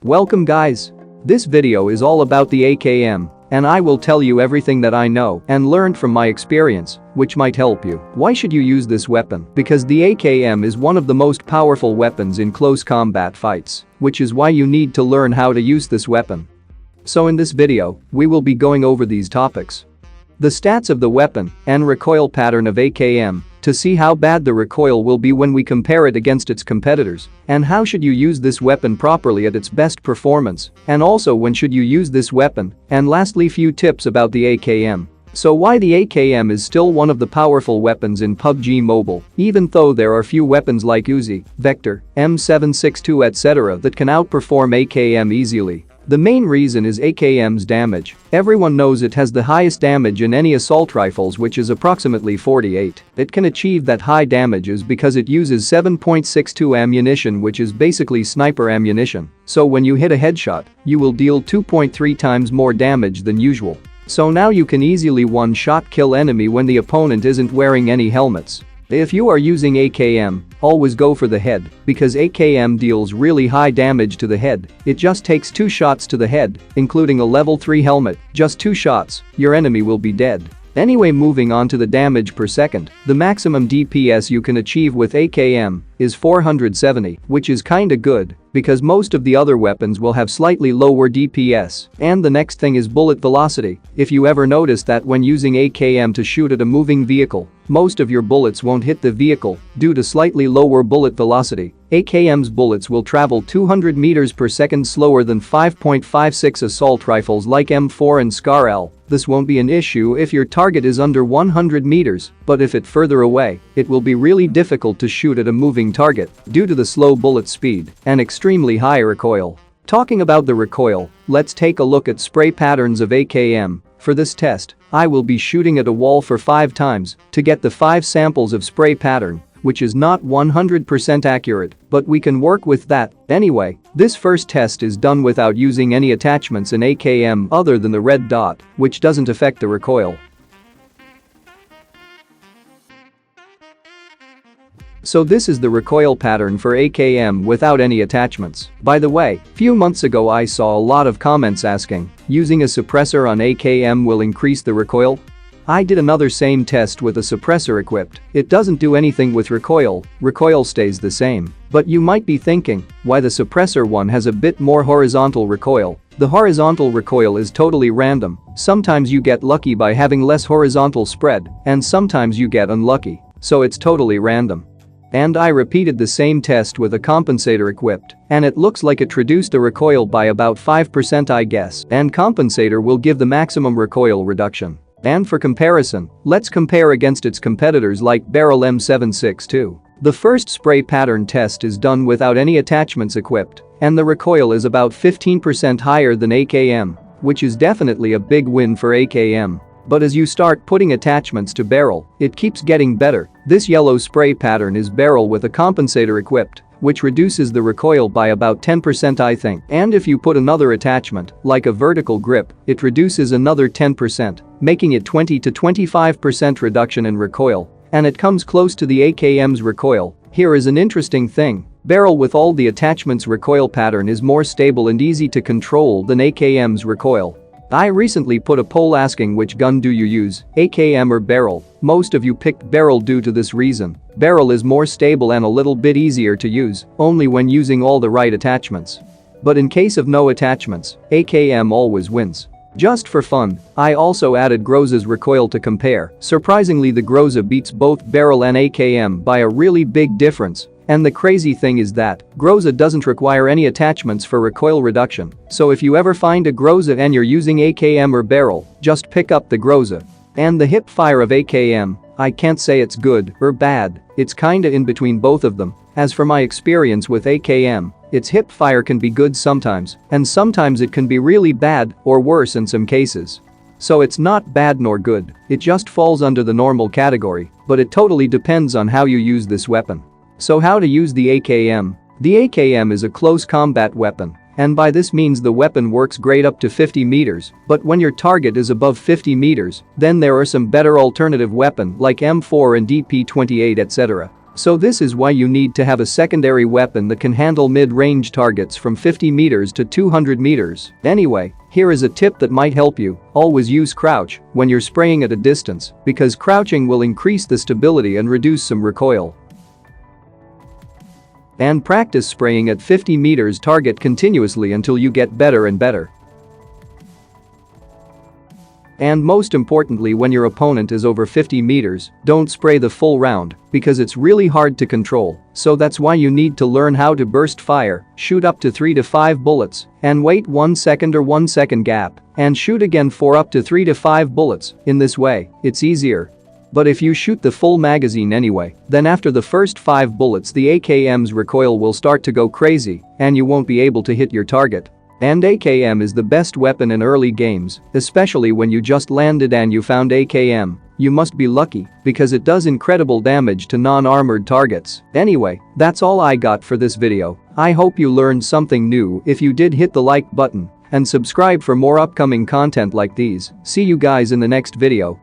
Welcome guys. This video is all about the AKM, and I will tell you everything that I know and learned from my experience, which might help you. Why should you use this weapon? Because the AKM is one of the most powerful weapons in close combat fights, which is why you need to learn how to use this weapon. So in this video, we will be going over these topics. The stats of the weapon and recoil pattern of AKM to see how bad the recoil will be when we compare it against its competitors, and how should you use this weapon properly at its best performance, and also when should you use this weapon, and lastly few tips about the AKM. So why the AKM is still one of the powerful weapons in PUBG Mobile, even though there are few weapons like Uzi, Vector, M762 etc. that can outperform AKM easily. The main reason is AKM's damage. Everyone knows it has the highest damage in any assault rifles, which is approximately 48. It can achieve that high damages because it uses 7.62 ammunition, which is basically sniper ammunition. So when you hit a headshot, you will deal 2.3 times more damage than usual. So now you can easily one-shot kill enemy when the opponent isn't wearing any helmets. If you are using AKM, always go for the head, because AKM deals really high damage to the head. It just takes 2 shots to the head, including a level 3 helmet, just 2 shots, your enemy will be dead. Anyway, moving on to the damage per second, the maximum DPS you can achieve with AKM is 470, which is kinda good, because most of the other weapons will have slightly lower DPS. And the next thing is bullet velocity. If you ever notice that when using AKM to shoot at a moving vehicle, most of your bullets won't hit the vehicle due to slightly lower bullet velocity. AKM's bullets will travel 200 meters per second slower than 5.56 assault rifles like M4 and SCAR-L. This won't be an issue if your target is under 100 meters, but if it's further away, it will be really difficult to shoot at a moving target due to the slow bullet speed and extremely high recoil. Talking about the recoil, let's take a look at spray patterns of AKM. For this test, I will be shooting at a wall for 5 times to get the 5 samples of spray pattern, which is not 100% accurate, but we can work with that. Anyway, this first test is done without using any attachments in AKM other than the red dot, which doesn't affect the recoil. So this is the recoil pattern for AKM without any attachments. By the way, few months ago I saw a lot of comments asking, using a suppressor on AKM will increase the recoil? I did another same test with a suppressor equipped. It doesn't do anything with recoil stays the same. But you might be thinking, why the suppressor one has a bit more horizontal recoil? The horizontal recoil is totally random. Sometimes you get lucky by having less horizontal spread, and sometimes you get unlucky. So it's totally random. And I repeated the same test with a compensator equipped, and it looks like it reduced the recoil by about 5% I guess, and compensator will give the maximum recoil reduction. And for comparison, let's compare against its competitors like barrel M762. The first spray pattern test is done without any attachments equipped, and the recoil is about 15% higher than AKM, which is definitely a big win for AKM. But as you start putting attachments to barrel, it keeps getting better. This yellow spray pattern is barrel with a compensator equipped, which reduces the recoil by about 10% I think. And if you put another attachment, like a vertical grip, it reduces another 10%, making it 20 to 25% reduction in recoil. And it comes close to the AKM's recoil. Here is an interesting thing. Barrel with all the attachments recoil pattern is more stable and easy to control than AKM's recoil. I recently put a poll asking which gun do you use, AKM or barrel. Most of you picked barrel due to this reason. Barrel is more stable and a little bit easier to use, only when using all the right attachments. But in case of no attachments, AKM always wins. Just for fun, I also added Groza's recoil to compare. Surprisingly, the Groza beats both barrel and AKM by a really big difference. And the crazy thing is that Groza doesn't require any attachments for recoil reduction. So if you ever find a Groza and you're using AKM or barrel, just pick up the Groza. And the Hipfire of AKM, I can't say it's good or bad, it's kinda in between both of them. As for my experience with AKM, its Hipfire can be good sometimes, and sometimes it can be really bad or worse in some cases. So it's not bad nor good, it just falls under the normal category, but it totally depends on how you use this weapon. So how to use the AKM? The AKM is a close combat weapon, and by this means the weapon works great up to 50 meters, but when your target is above 50 meters, then there are some better alternative weapon like M4 and DP28 etc. So this is why you need to have a secondary weapon that can handle mid-range targets from 50 meters to 200 meters. Anyway, here is a tip that might help you. Always use crouch when you're spraying at a distance, because crouching will increase the stability and reduce some recoil. And practice spraying at 50 meters target continuously until you get better and better. And most importantly, when your opponent is over 50 meters, don't spray the full round, because it's really hard to control, so that's why you need to learn how to burst fire, shoot up to 3 to 5 bullets, and wait 1 second or 1 second gap, and shoot again for up to 3 to 5 bullets. In this way, it's easier. But if you shoot the full magazine anyway, then after the first 5 bullets the AKM's recoil will start to go crazy, and you won't be able to hit your target. And AKM is the best weapon in early games, especially when you just landed and you found AKM. You must be lucky, because it does incredible damage to non-armored targets. Anyway, that's all I got for this video. I hope you learned something new. If you did, hit the like button and subscribe for more upcoming content like these. See you guys in the next video.